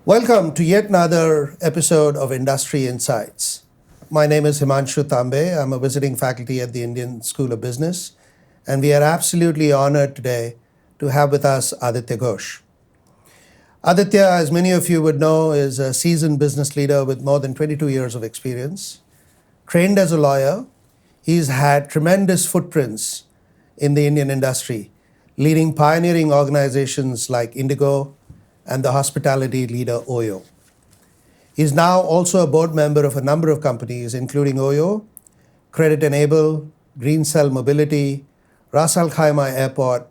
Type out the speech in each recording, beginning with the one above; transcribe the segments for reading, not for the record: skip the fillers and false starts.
Welcome to yet another episode of Industry Insights. My name is Himanshu Tambe. I'm a visiting faculty at the Indian School of Business, and we are absolutely honored today to have with us Aditya Ghosh. Aditya, as many of you would know, is a seasoned business leader with more than 22 years of experience. Trained as a lawyer, he's had tremendous footprints in the Indian industry, leading pioneering organizations like Indigo and the hospitality leader Oyo. He's now also a board member of a number of companies, including Oyo, Credit Enable, Green Cell Mobility, Ras Al Khaimah Airport,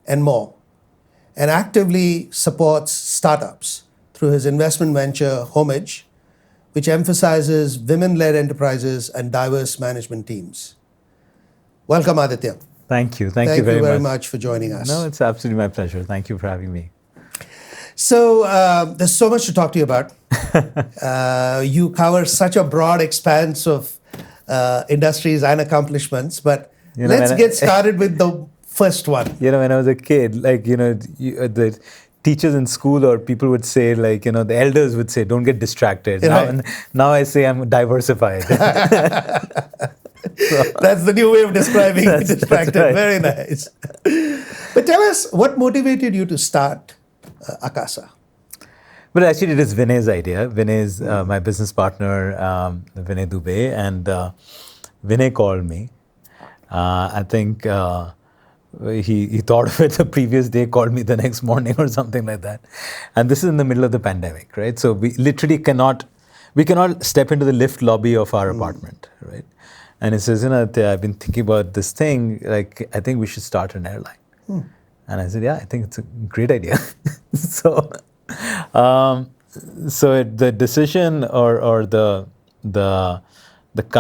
and more, and actively supports startups through his investment venture, Homage, which emphasizes women-led enterprises and diverse management teams. Welcome, Aditya. Thank you. Thank you Thank you very very much. much for joining us. No, it's absolutely my pleasure. Thank you for having me. So there's so much to talk to you about. You cover such a broad expanse of industries and accomplishments, but let's get started with the first one. When I was a kid, the teachers in school or people would say, the elders would say, don't get distracted. Right. Now I say I'm diversified. That's the new way of describing distracted. That's right. Very nice. But tell us, what motivated you to start Akasa? But actually, it is Vinay's idea. Vinay's my business partner, Vinay Dubey, and Vinay called me. I think he thought of it the previous day, called me the next morning or something like that. And this is in the middle of the pandemic, right? So we literally cannot step into the lift lobby of our apartment, right? And he says, I've been thinking about this thing. I think we should start an airline. And I said, yeah, I think it's a great idea. So the decision or the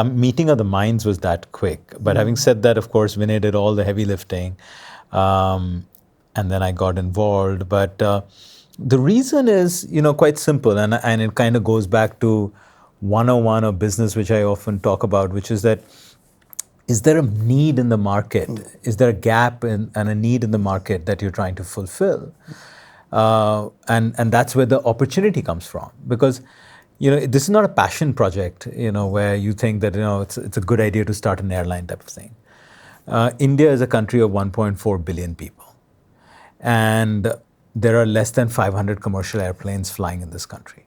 meeting of the minds was that quick. But having said that, of course, Vinay did all the heavy lifting, and then I got involved. But the reason is, quite simple, and it kind of goes back to 101 of business, which I often talk about, which is that, is there a need in the market? Is there a gap and a need in the market that you're trying to fulfill? And that's where the opportunity comes from. Because, this is not a passion project, where you think that, it's a good idea to start an airline type of thing. India is a country of 1.4 billion people. And there are less than 500 commercial airplanes flying in this country.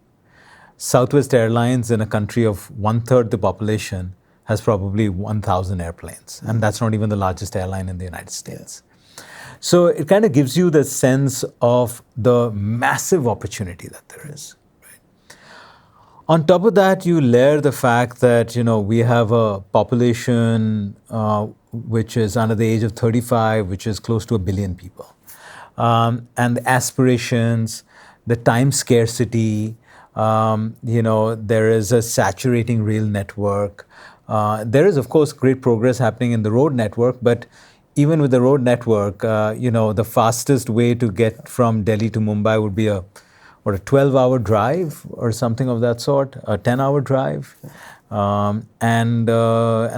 Southwest Airlines, in a country of 1/3 the population, has probably 1,000 airplanes. And that's not even the largest airline in the United States. Yeah. So it kind of gives you the sense of the massive opportunity that there is. Right? On top of that, you layer the fact that, we have a population which is under the age of 35, which is close to 1 billion people. And the aspirations, the time scarcity, there is a saturating rail network. There is, of course, great progress happening in the road network, but even with the road network, the fastest way to get from Delhi to Mumbai would be a 12-hour drive or something of that sort, a 10-hour drive. And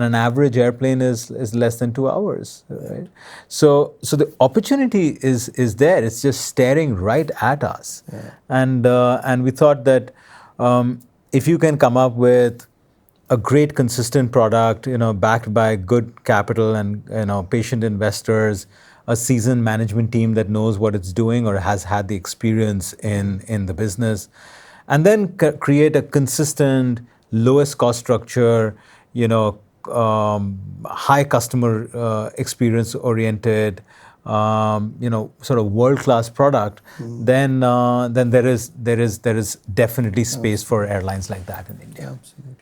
an average airplane is less than 2 hours, right? So the opportunity is there. It's just staring right at us. Yeah. And we thought that if you can come up with a great consistent product, backed by good capital and, patient investors, a seasoned management team that knows what it's doing or has had the experience in the business, and then create a consistent, lowest cost structure, high customer experience oriented, sort of world-class product, then there is definitely space for airlines like that in India. Absolutely.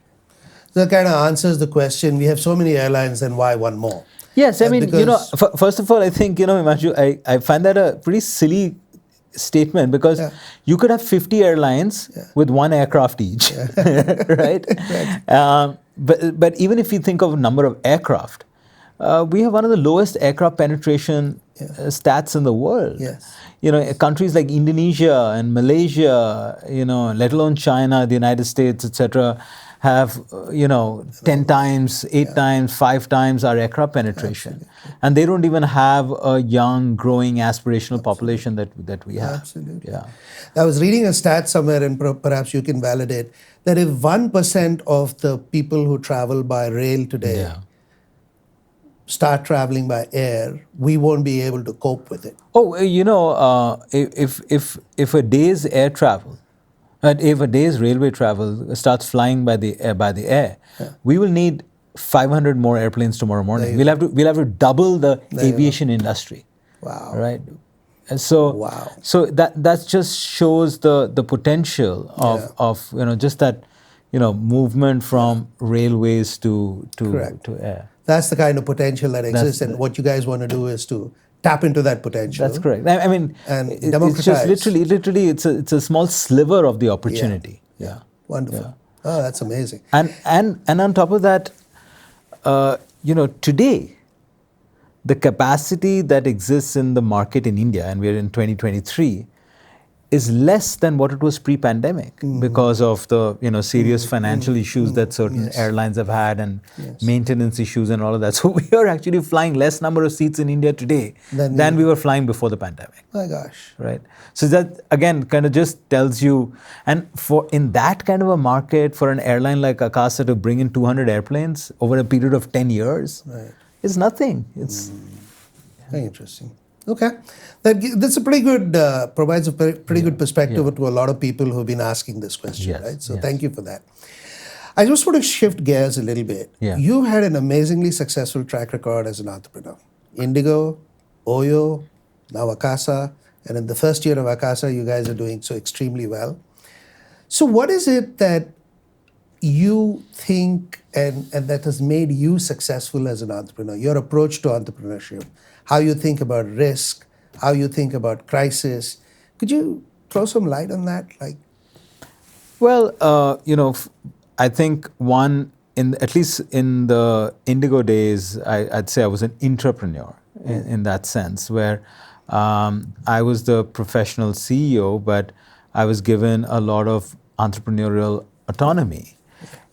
So that kind of answers the question, we have so many airlines, then why one more? Yes, I mean, first of all, I think, Himanshu, I find that a pretty silly statement because you could have 50 airlines with one aircraft each, right? But even if you think of number of aircraft, we have one of the lowest aircraft penetration stats in the world. Yes. Countries like Indonesia and Malaysia, let alone China, the United States, etc., have 10 times, 8 times, 5 times our aircraft penetration. Absolutely. And they don't even have a young, growing, aspirational population that we have. Absolutely. Yeah. I was reading a stat somewhere, and perhaps you can validate, that if 1% of the people who travel by rail today start traveling by air, we won't be able to cope with it. Oh, if a day's air travel, if a day's railway travel starts flying by the air, we will need 500 more airplanes tomorrow morning. We'll have to double the aviation industry. Wow. Right. And so so that just shows the potential of just that movement from railways to air. That's the kind of potential that exists, and what you guys want to do is to tap into that potential. That's correct. I mean, and it's just literally, it's a small sliver of the opportunity. Yeah. Wonderful. Yeah. Oh, that's amazing. And on top of that, today, the capacity that exists in the market in India, and we're in 2023, is less than what it was pre-pandemic because of the serious financial issues that certain airlines have had and maintenance issues and all of that. So we are actually flying less number of seats in India today than we were flying before the pandemic. My gosh. Right. So that again kind of just tells you, and for in that kind of a market, for an airline like Akasa to bring in 200 airplanes over a period of 10 years is nothing. It's very interesting. Okay, that's a pretty good, provides a pretty good perspective to a lot of people who've been asking this question, right? So thank you for that. I just want to shift gears a little bit. You had an amazingly successful track record as an entrepreneur. Indigo, Oyo, now Akasa, and in the first year of Akasa, you guys are doing so extremely well. So what is it that you think and that has made you successful as an entrepreneur? Your approach to entrepreneurship, how you think about risk, how you think about crisis. Could you throw some light on that? Well, I think at least in the Indigo days, I'd say I was an entrepreneur in that sense, where I was the professional CEO, but I was given a lot of entrepreneurial autonomy.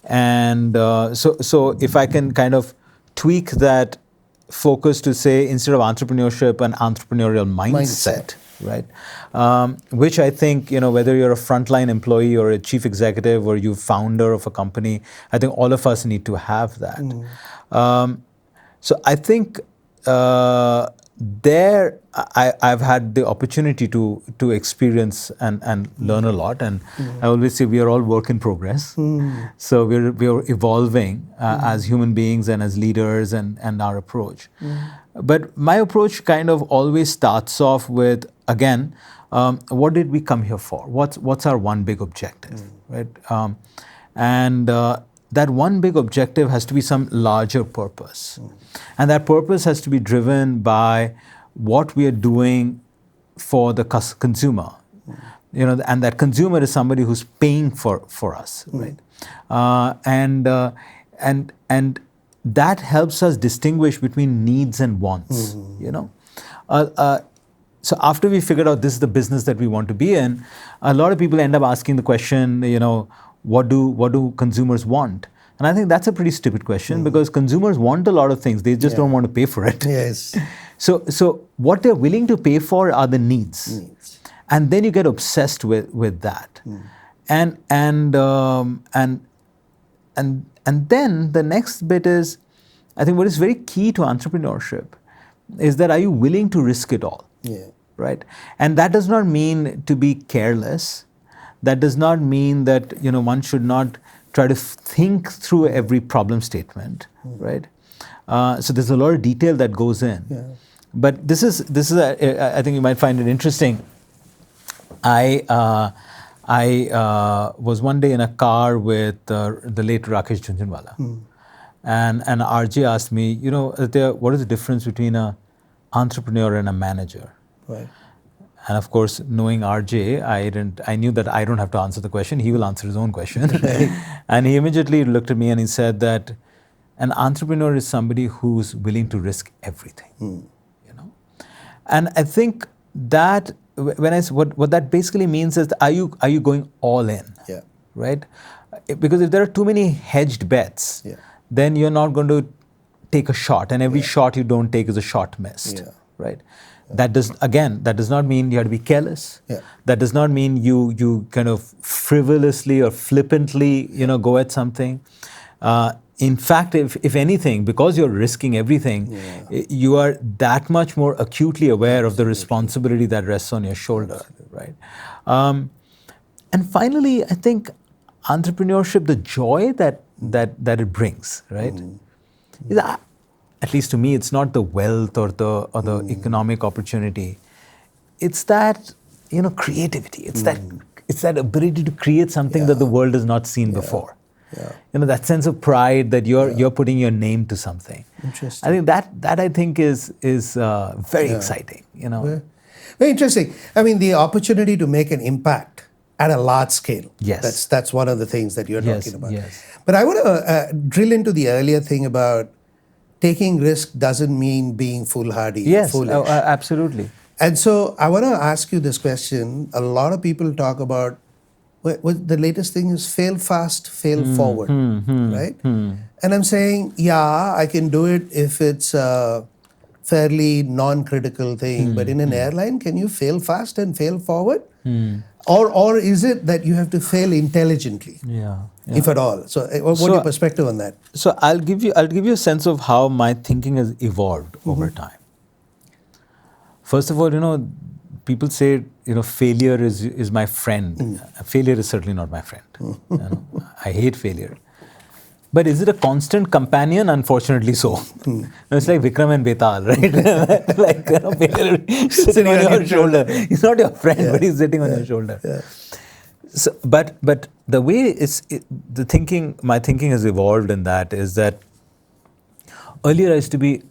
And so if I can kind of tweak that focus to say, instead of entrepreneurship, an entrepreneurial mindset. Right? Which I think, whether you're a frontline employee or a chief executive or you founder of a company, I think all of us need to have that. So I think there I've had the opportunity to experience and learn a lot, and I always say we are all work in progress. So we're evolving as human beings and as leaders and our approach. But my approach kind of always starts off with, again, what did we come here for? What's our one big objective, right? And that one big objective has to be some larger purpose. And that purpose has to be driven by what we are doing for the consumer. And that consumer is somebody who's paying for us, right? And that helps us distinguish between needs and wants, So after we figured out this is the business that we want to be in, a lot of people end up asking the question, what do consumers want? And I think that's a pretty stupid question, because consumers want a lot of things. They just don't want to pay for it. Yes. So what they're willing to pay for are the needs. And then you get obsessed with that. And then the next bit is, I think what is very key to entrepreneurship is that, are you willing to risk it all? Right? And that does not mean to be careless. That does not mean that one should not try to think through every problem statement, right? So there's a lot of detail that goes in. But this is I think you might find it interesting. I was one day in a car with the late Rakesh Jhunjhunwala, and RJ asked me, Aditya, what is the difference between an entrepreneur and a manager? Right. And of course, knowing RJ, I knew that I don't have to answer the question. He will answer his own question. And he immediately looked at me and he said that an entrepreneur is somebody who's willing to risk everything. And I think that when what that basically means is, are you going all in? Yeah. Right? Because if there are too many hedged bets, Yeah. then you're not going to take a shot, and every shot you don't take is a shot missed. Yeah. Right? That does not mean you have to be careless. Yeah. That does not mean you kind of frivolously or flippantly go at something. In fact, if anything, because you're risking everything, you are that much more acutely aware of the responsibility that rests on your shoulder, right? And finally, I think entrepreneurship, the joy that it brings, right? Is at least to me, it's not the wealth or the economic opportunity. It's that creativity. It's that ability to create something that the world has not seen before. Yeah. That sense of pride that you're putting your name to something. Interesting. I think that I think is very exciting. Very interesting. I mean, the opportunity to make an impact at a large scale. Yes. That's one of the things that you're talking about. Yes. But I want to drill into the earlier thing about taking risk doesn't mean being foolhardy. Yes. Foolish. Absolutely. And so I want to ask you this question. A lot of people talk about what the latest thing is: fail fast, fail forward, right? And I'm saying, yeah, I can do it if it's a fairly non-critical thing. But in an airline, can you fail fast and fail forward? Or is it that you have to fail intelligently, if at all? So, what's your perspective on that? So I'll give you a sense of how my thinking has evolved over time. First of all, people say, failure is my friend. Failure is certainly not my friend. I hate failure. But is it a constant companion? Unfortunately so. It's like Vikram and Betal, right? Like, failure sitting on your shoulder. He's not your friend, but he's sitting on your shoulder. Yeah. So, but the way my thinking has evolved in that is that earlier I used to be,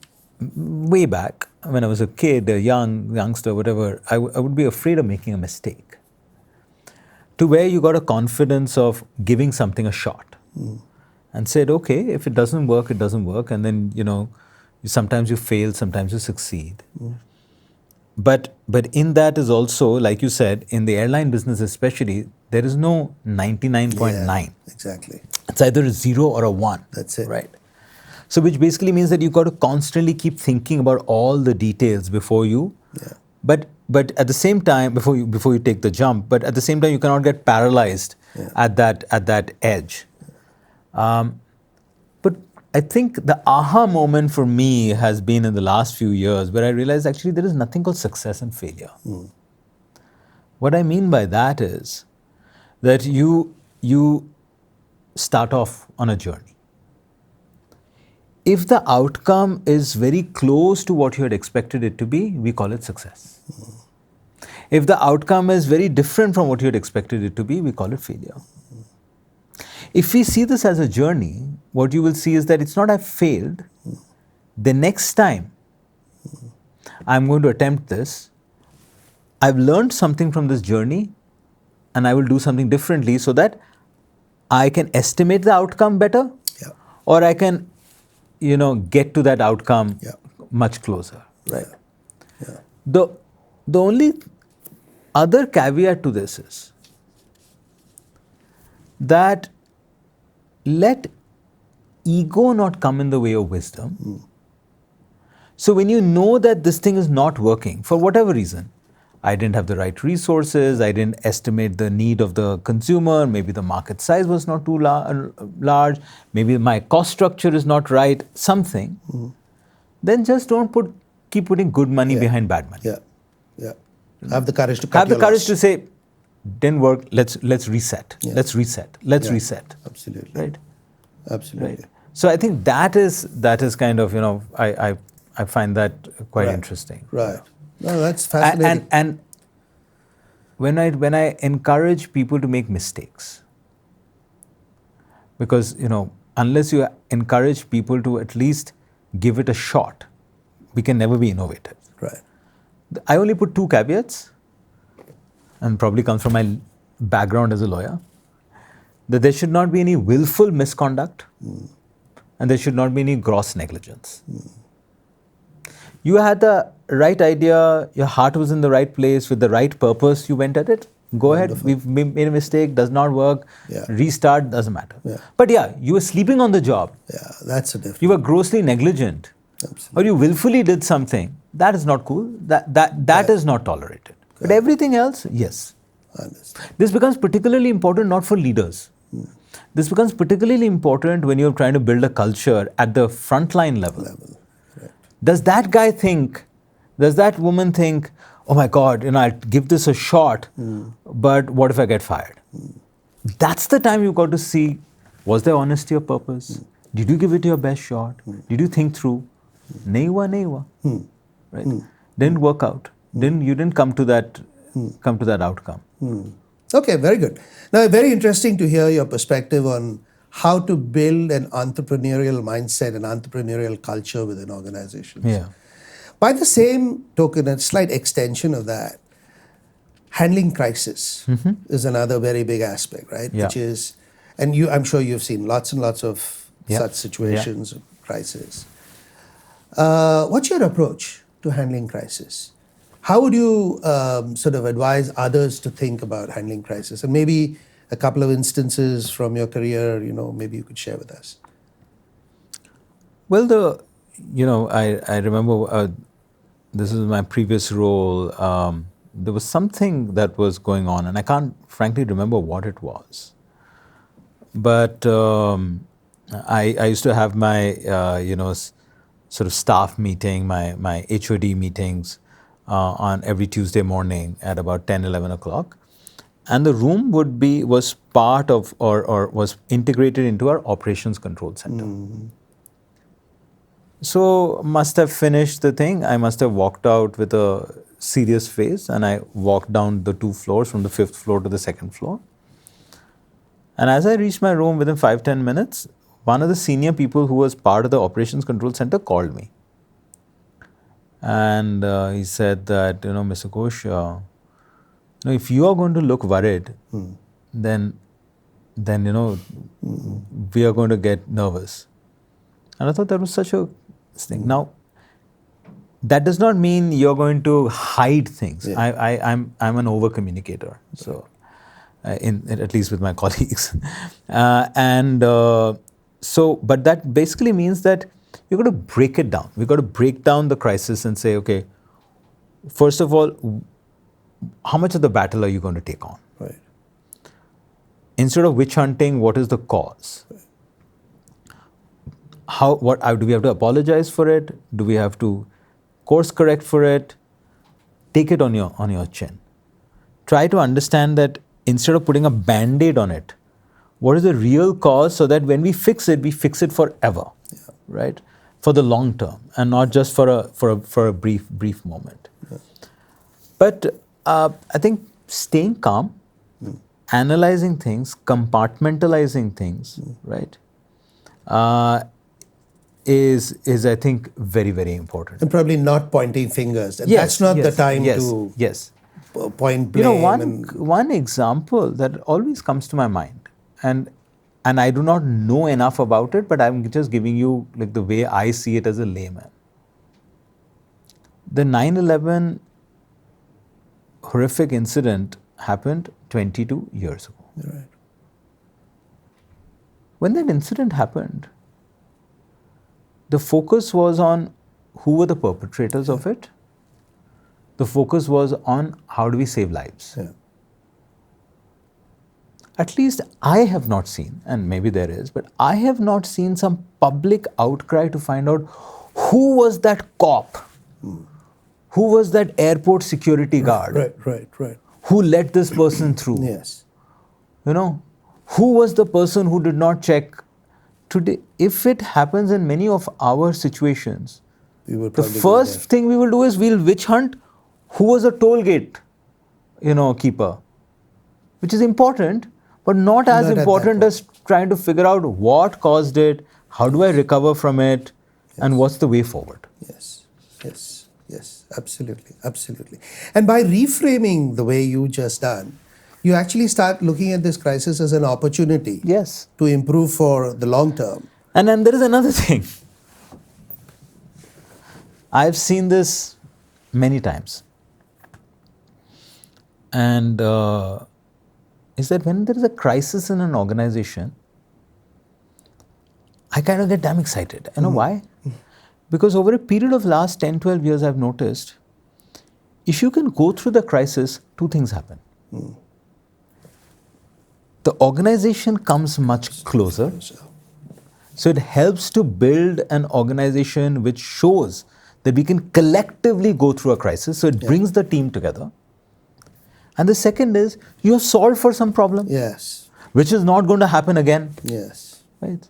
way back when I was a kid, a youngster, whatever, I would be afraid of making a mistake. To where you got a confidence of giving something a shot and said, okay, if it doesn't work, it doesn't work. And then, sometimes you fail, sometimes you succeed. But in that is also, like you said, in the airline business especially, there is no 99.9. Yeah, exactly. It's either a 0 or a 1. That's it. Right. So which basically means that you've got to constantly keep thinking about all the details before you. Yeah. But at the same time, before you take the jump, but at the same time you cannot get paralyzed at that edge. But I think the aha moment for me has been in the last few years where I realized actually there is nothing called success and failure. What I mean by that is that you start off on a journey. If the outcome is very close to what you had expected it to be, we call it success. If the outcome is very different from what you had expected it to be, we call it failure. If we see this as a journey, what you will see is that it's not I've failed. The next time I'm going to attempt this, I've learned something from this journey and I will do something differently so that I can estimate the outcome better or I can get to that outcome much closer, right? Yeah. The only other caveat to this is that let ego not come in the way of wisdom. So when you know that this thing is not working, for whatever reason, I didn't have the right resources, I didn't estimate the need of the consumer, maybe the market size was not too large, maybe my cost structure is not right, something, then just don't keep putting good money behind bad money. Yeah. Have the courage to cut Have the your courage loss. to say, didn't work, let's reset. Let's reset. Absolutely. Right? Absolutely. Right. So I think that is kind of, I find that quite interesting. Right. No, that's fascinating. And when I encourage people to make mistakes, because unless you encourage people to at least give it a shot, we can never be innovative. Right. I only put 2 caveats, and probably comes from my background as a lawyer, that there should not be any willful misconduct, and there should not be any gross negligence. You had the right idea, your heart was in the right place with the right purpose, you went at it. Go ahead, we've made a mistake, does not work, restart, doesn't matter. But yeah, you were sleeping on the job. Yeah, that's a difference. You were grossly negligent. Absolutely. Or you willfully did something. That is not cool. That is not tolerated. But everything else, yes. This becomes particularly important not for leaders. This becomes particularly important when you're trying to build a culture at the frontline level. Right. Does that guy think, does that woman think, oh my God, I'll give this a shot, but what if I get fired? That's the time you've got to see, was there honesty of purpose? Did you give it your best shot? Did you think through? Nahi hua. Right? Didn't work out. You didn't come to that outcome. Okay, very good. Now, very interesting to hear your perspective on how to build an entrepreneurial mindset and entrepreneurial culture within organizations. Yeah. By the same token, a slight extension of that, handling crisis is another very big aspect, right? Yeah. Which is, and I'm sure you've seen lots and lots of such situations, crisis. What's your approach to handling crisis? How would you sort of advise others to think about handling crisis? And maybe a couple of instances from your career, maybe you could share with us. Well, I remember this is my previous role. There was something that was going on, and I can't frankly remember what it was. But I used to have my, sort of staff meeting, my HOD meetings on every Tuesday morning at about 10, 11 o'clock. And the room was part of or was integrated into our operations control center. So must have finished the thing. I must have walked out with a serious face, and I walked down the 2 floors from the 5th floor to the 2nd floor. And as I reached my room within 5-10 minutes, one of the senior people who was part of the operations control center called me. And he said that, Mr. Ghosh, if you are going to look worried, then we are going to get nervous. And I thought that was such a thing. Now, that does not mean you're going to hide things. Yeah. I'm an over communicator, so at least with my colleagues, but that basically means that you've got to break it down. We've got to break down the crisis and say, okay, first of all, how much of the battle are you going to take on? Right. Instead of witch hunting, what is the cause? Right. Do we have to apologize for it? Do we have to course correct for it? Take it on your chin. Try to understand that instead of putting a band-aid on it, what is the real cause, so that when we fix it forever, right? For the long term, and not just for a brief moment. Yeah. But I think staying calm, analyzing things, compartmentalizing things, right, is I think very, very important. And probably not pointing fingers. And that's not the time to point blame. One example that always comes to my mind, and I do not know enough about it, but I'm just giving you like the way I see it as a layman. The 9/11 horrific incident happened 22 years ago. Right. When that incident happened, the focus was on who were the perpetrators of it. The focus was on how do we save lives. Yeah. At least I have not seen, and maybe there is, but I have not seen some public outcry to find out who was that cop, who was that airport security guard, right. who let this person through. Yes. Who was the person who did not check. Today, if it happens in many of our situations, the first thing we will do is we'll witch hunt who was a toll gate, keeper, which is important, but not as important as trying to figure out what caused it, how do I recover from it, and what's the way forward. Yes, absolutely. And by reframing the way you just done, you actually start looking at this crisis as an opportunity to improve for the long term. And then there is another thing. I've seen this many times. And is that when there is a crisis in an organization, I kind of get damn excited. You know why? Because over a period of last 10, 12 years, I've noticed, if you can go through the crisis, two things happen. The organization comes much closer. So it helps to build an organization which shows that we can collectively go through a crisis. So it brings the team together. And the second is, you have solved for some problem. Yes. Which is not going to happen again. Yes. Right?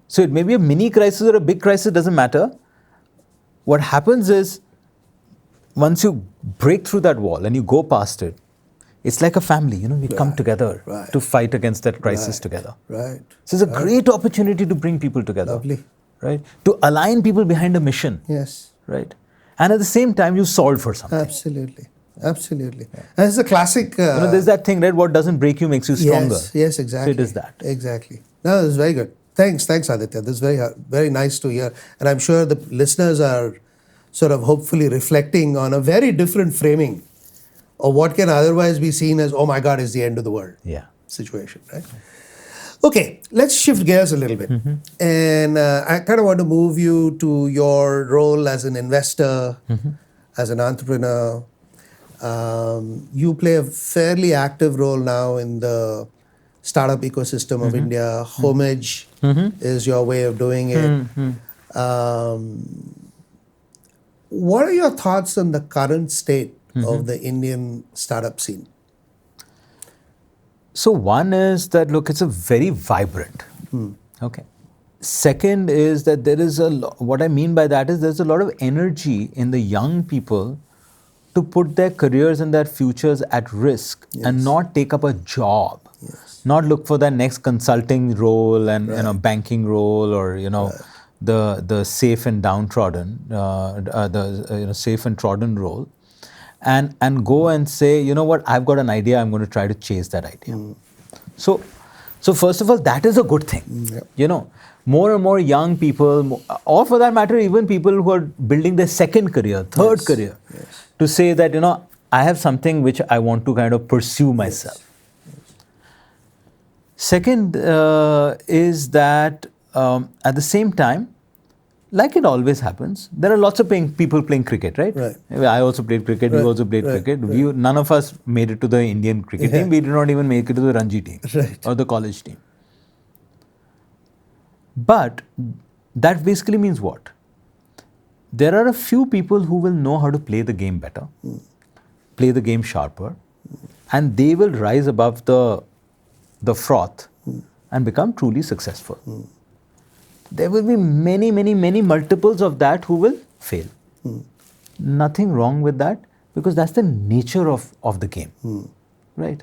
So it may be a mini crisis or a big crisis, doesn't matter. What happens is, once you break through that wall and you go past it, it's like a family, we come together to fight against that crisis together. Right. So it's a great opportunity to bring people together. Lovely. Right? To align people behind a mission. Yes. Right? And at the same time, you solve for something. Absolutely. Absolutely. And it's a classic... there's that thing, right? What doesn't break you makes you stronger. Yes, exactly. So it is that. Exactly. No, this is very good. Thanks, Aditya. This is very nice to hear. And I'm sure the listeners are sort of hopefully reflecting on a very different framing of what can otherwise be seen as, oh my God, it's the end of the world situation, right? Okay, let's shift gears a little bit. And I kind of want to move you to your role as an investor, as an entrepreneur. You play a fairly active role now in the startup ecosystem of India. Homage is your way of doing it. What are your thoughts on the current state of the Indian startup scene? So one is that, look, it's a very vibrant. Okay. Second is that there is what I mean by that is there's a lot of energy in the young people to put their careers and their futures at risk and not take up a job. Not look for that next consulting role and banking role or the safe and downtrodden, safe and trodden role, and go and say, you know what, I've got an idea, I'm going to try to chase that idea. So first of all, that is a good thing. More and more young people, or for that matter, even people who are building their second career, third career, to say that, I have something which I want to kind of pursue myself. Second is that at the same time, like it always happens, there are lots of people playing cricket, right? I also played cricket, you also played cricket. None of us made it to the Indian cricket team. We did not even make it to the Ranji team or the college team. But that basically means what? There are a few people who will know how to play the game better, play the game sharper, and they will rise above the froth and become truly successful. There will be many, many, many multiples of that who will fail. Nothing wrong with that, because that's the nature of the game, right?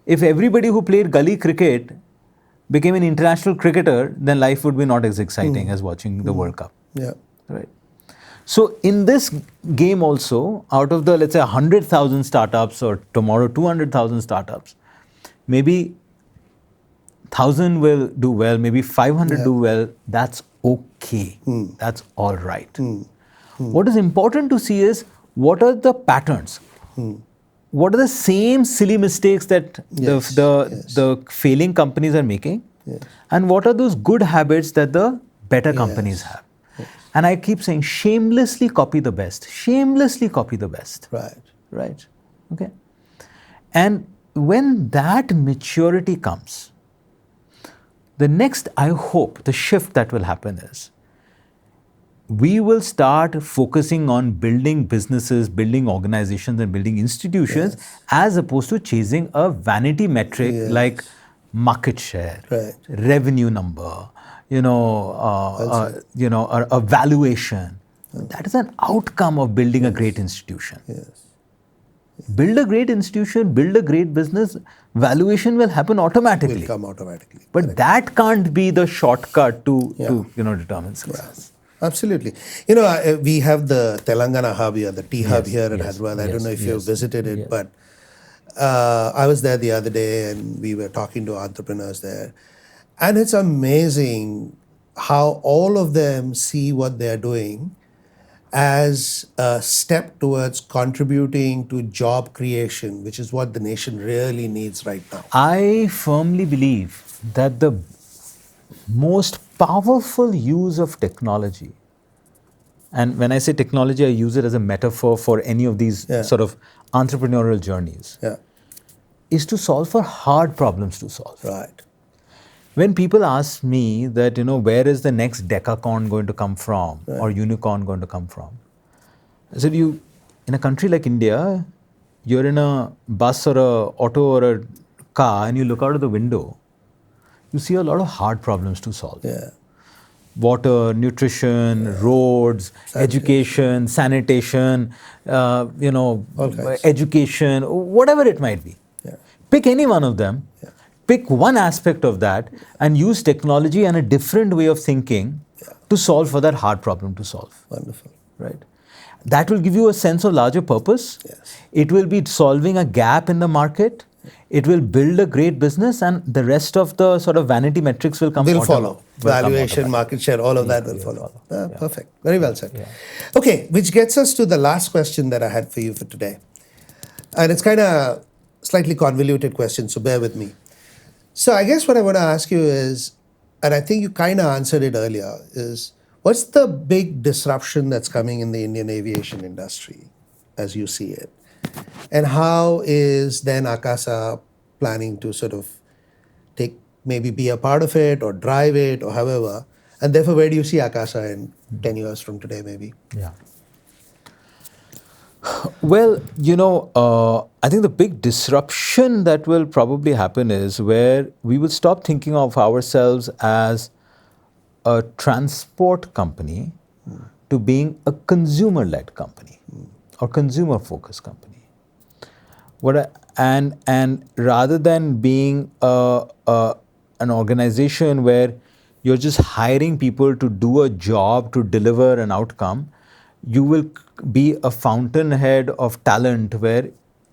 If everybody who played gully cricket became an international cricketer, then life would be not as exciting as watching the World Cup. Right? So in this game also, out of the, let's say, 100,000 startups or tomorrow 200,000 startups, maybe 1,000 will do well, maybe 500 do well. That's okay. That's all right. What is important to see is what are the patterns? What are the same silly mistakes that the failing companies are making? And what are those good habits that the better companies have? And I keep saying, shamelessly copy the best. Shamelessly copy the best. Right. Okay. And when that maturity comes, the next, I hope, the shift that will happen is, we will start focusing on building businesses, building organizations, and building institutions, as opposed to chasing a vanity metric like market share, revenue number, a valuation. That is an outcome of building a great institution. Build a great institution, build a great business, valuation will happen automatically. Will come automatically. But that can't be the shortcut to determine success. Absolutely. We have the Telangana hub here, the T hub here in Hyderabad. I don't know if you've visited it, but I was there the other day and we were talking to entrepreneurs there. And it's amazing how all of them see what they're doing as a step towards contributing to job creation, which is what the nation really needs right now. I firmly believe that the most powerful use of technology, and when I say technology, I use it as a metaphor for any of these sort of entrepreneurial journeys, is to solve for hard problems to solve. Right. When people ask me that, where is the next decacorn going to come from or unicorn going to come from? I said, in a country like India, you're in a bus or a auto or a car and you look out of the window, you see a lot of hard problems to solve. Yeah. Water, nutrition, roads, education, sanitation, education, whatever it might be. Yeah. Pick any one of them, pick one aspect of that and use technology and a different way of thinking to solve for that hard problem to solve. Wonderful. Right? That will give you a sense of larger purpose. Yes. It will be solving a gap in the market. It will build a great business, and the rest of the sort of vanity metrics will come. Will follow. Valuation, market share, all of that will follow. Perfect. Very well said. Yeah. Okay, which gets us to the last question that I had for you for today. And it's kind of slightly convoluted question, so bear with me. So I guess what I want to ask you is, and I think you kind of answered it earlier, is what's the big disruption that's coming in the Indian aviation industry as you see it? And how is then Akasa planning to sort of maybe be a part of it or drive it or however? And therefore, where do you see Akasa in 10 years from today maybe? Yeah. Well, I think the big disruption that will probably happen is where we will stop thinking of ourselves as a transport company to being a consumer-led company or consumer-focused company. And rather than being an organization where you're just hiring people to do a job to deliver an outcome, you will be a fountainhead of talent where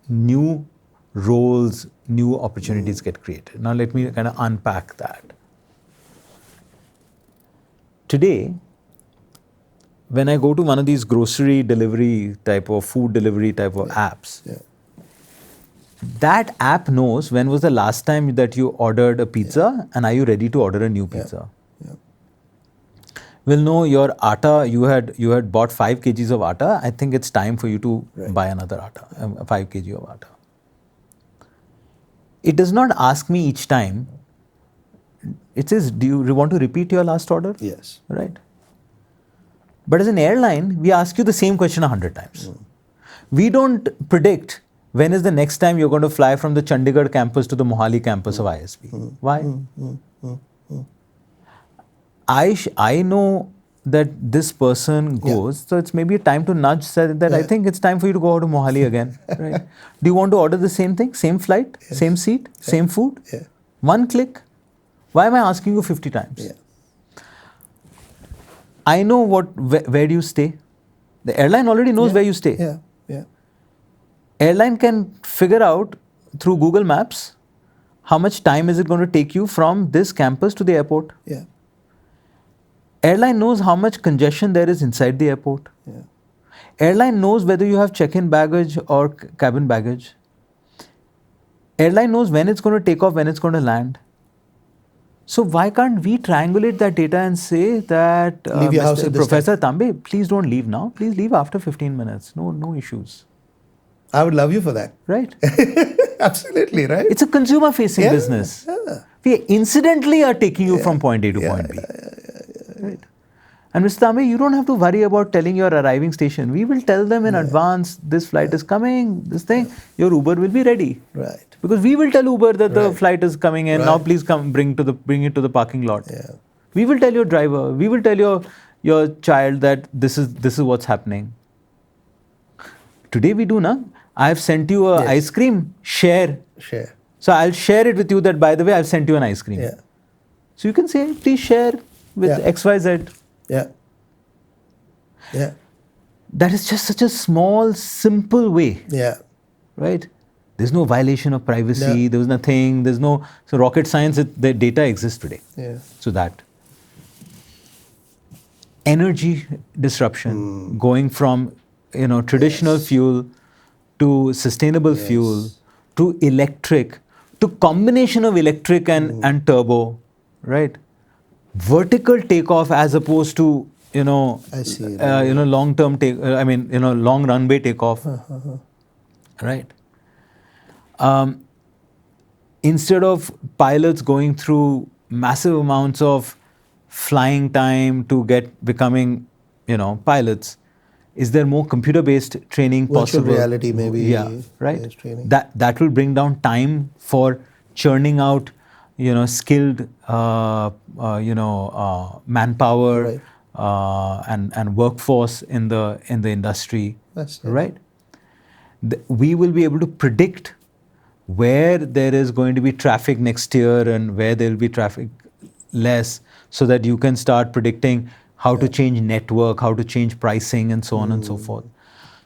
new roles, new opportunities get created. Now let me kind of unpack that. Today, when I go to one of these grocery delivery type or food delivery type of apps, that app knows when was the last time that you ordered a pizza and are you ready to order a new pizza. Will know your atta, you had bought 5 kgs of atta, I think it's time for you to buy another atta, 5 kg of atta. It does not ask me each time, it says, do you want to repeat your last order? Yes. Right. But as an airline, we ask you the same question 100 times. We don't predict when is the next time you're going to fly from the Chandigarh campus to the Mohali campus of ISB. Why? I know that this person goes, so it's maybe time to nudge that I think it's time for you to go out to Mohali again. Right? Do you want to order the same thing, same flight, same seat, same food? One click? Why am I asking you 50 times? I know where do you stay. The airline already knows where you stay. Airline can figure out through Google Maps how much time is it going to take you from this campus to the airport. Airline knows how much congestion there is inside the airport. Airline knows whether you have check-in baggage or cabin baggage. Airline knows when it's going to take off, when it's going to land. So why can't we triangulate that data and say that, Professor Tambe, please don't leave now. Please leave after 15 minutes. No issues. I would love you for that. Right. Absolutely, right? It's a consumer-facing business. We incidentally are taking you from point A to point B. Right. And Mr. Tambe, you don't have to worry about telling your arriving station. We will tell them in advance, this flight is coming, this thing, your Uber will be ready. Right. Because we will tell Uber that the flight is coming in, now please come bring it to the parking lot. We will tell your driver, we will tell your child that this is what's happening. Today we do, na? I have sent you an ice cream, share. So I'll share it with you that, by the way, I've sent you an ice cream. So you can say, please share with XYZ. That is just such a small, simple way. Right? There's no violation of privacy, there was nothing, so rocket science, the data exists today. So that. energy disruption, going from traditional fuel to sustainable fuel to electric to combination of electric and turbo, right? Vertical takeoff as opposed to I see. long term long runway takeoff, right? Instead of pilots going through massive amounts of flying time to becoming pilots, is there more computer-based training Virtual possible? reality maybe. Yeah, right. based training. That will bring down time for churning out, skilled, manpower, Right. and workforce in the industry, That's it. right? We will be able to predict where there is going to be traffic next year and where there will be traffic less, so that you can start predicting how to change network, how to change pricing, and so on and so forth.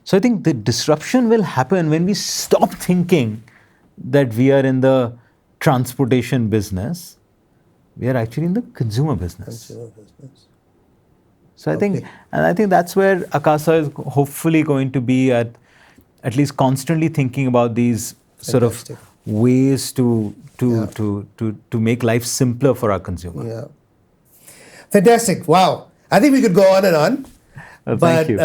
So I think the disruption will happen when we stop thinking that we are in the transportation business. We are actually in the consumer business. So I think that's where Akasa is hopefully going to be at least constantly thinking about these sort of ways to make life simpler for our consumer. Yeah. Fantastic. Wow. I think we could go on and on. Thank you.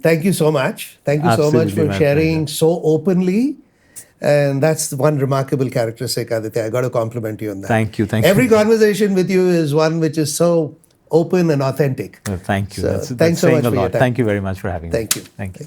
Thank you so much. Thank you so much Absolutely, for my sharing so openly. And that's one remarkable characteristic, Aditya. I got to compliment you on that. Thank you. Every conversation with you is one which is so open and authentic. Thank you. So That's thanks so saying much a for your lot. time. Thank you very much for having me. Thank you. Thank you.